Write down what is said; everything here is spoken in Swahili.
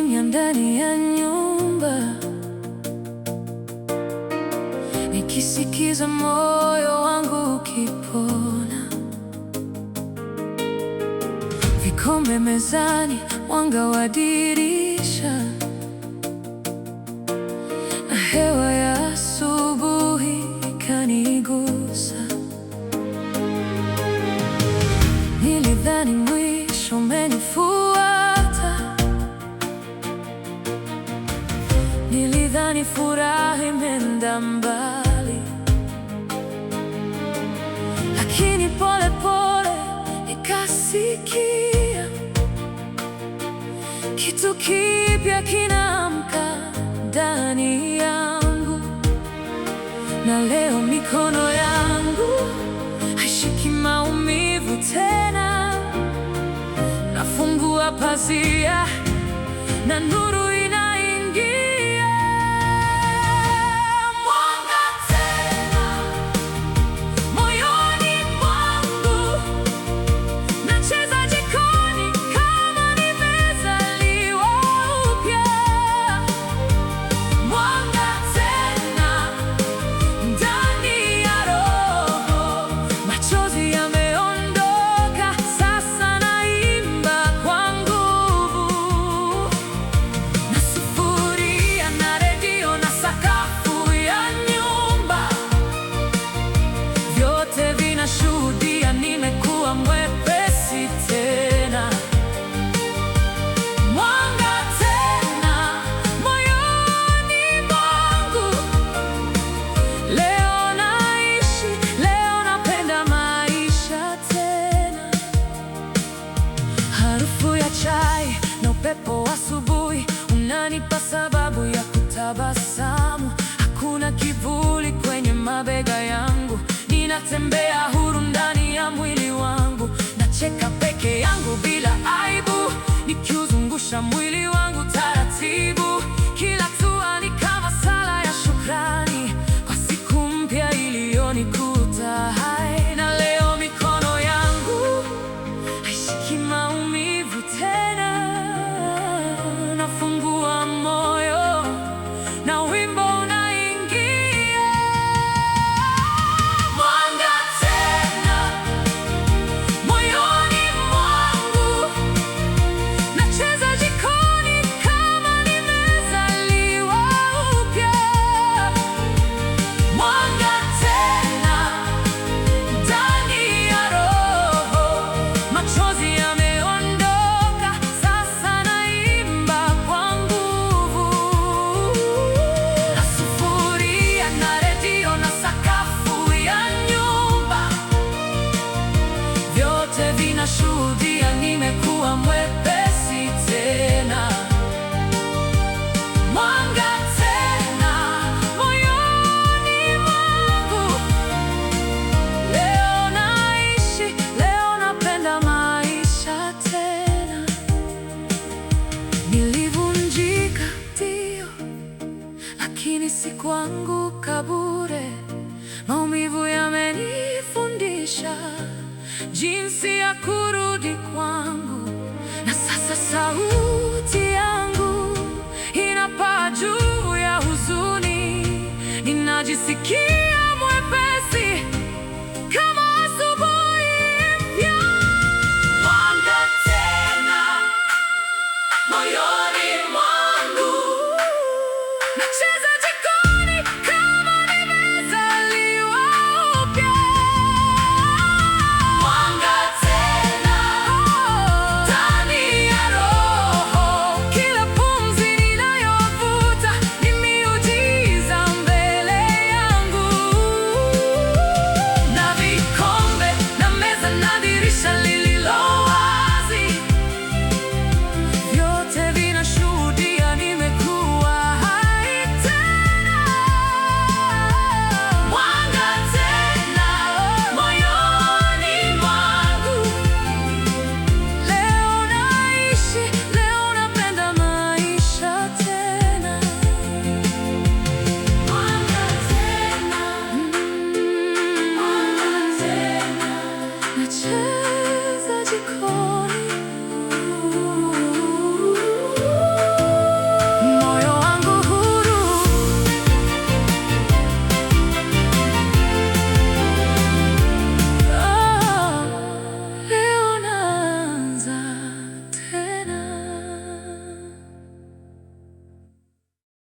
kimya ndani ya nyumba, nikisikiza moyo wangu ukipona. Vikombe mezani, mwanga wa dirisha, na hewa ya asubuhi ikanigusa. Nilidhani mwisho umenifuata, nilidhani furaha imeenda mbali, lakini pole pole nikasikia kitu kipya kinaamka ndani yangu. Na leo mikono yangu haishiki maumivu tena, nafungua pazia na nuru inaingia. Mwanga tena moyoni mwangu, nacheza jikoni kama nimezaliwa upya. Mwanga tena ndani ya roho, machozi yameondoka, sasa naimba kwa nguvu. Na sufuria na redio na sakafu ya nyumba, vyote vinashuhudia nimekuwa mwepesi tena. Mwanga tena moyoni mwangu, leo naishi, leo napenda maisha tena. Harufu ya chai na upepo wa asubuhi unanipa sababu ya kutabasamu. Hakuna kivuli kwenye mabega yangu, ninatembea huru ndani ya mwili wangu. Nacheka peke yangu bila aibu, nikiuzungusha mwili wangu taratibu. Kila hatua ni kama sala ya shukrani kwa siku mpya iliyonikuta hai. Na leo mikono yangu haishiki maumivu tena, nafungua moyo na wimbo unaingia. Mwanga tena moyoni mwangu, nacheza jikoni kama nimezaliwa upya. Mwanga tena ndani ya roho, machozi yameondoka, sasa naimba kwa nguvu. Na sufuria na redio na sakafu ya nyumba, vyote vinashuhudia nimekuwa mwepesi tena. Mwanga tena moyoni mwangu, leo naishi, leo napenda maisha tena. Nilivunjika ndio, lakini sikuanguka bure. Maumivu yamenifundisha jinsi ya kurudi kwangu, na sasa sauti yangu inapaa juu ya huzuni. Ninajisikia mwepesi kama asubuhi mpya. Mwanga tena moyoni mwangu, nacheza jikoni kama nimezaliwa upya. Mwanga tena ndani ya roho, kila pumzi ninayovuta ni miujiza mbele yangu. Na vikombe na meza na dirisha lililo wazi, vyote vinashuhudia nimekuwa hai tena. Mwanga tena moyoni mwangu, leo naishi, leo napenda maisha tena. Mwanga tena, mwanga tena, nacheza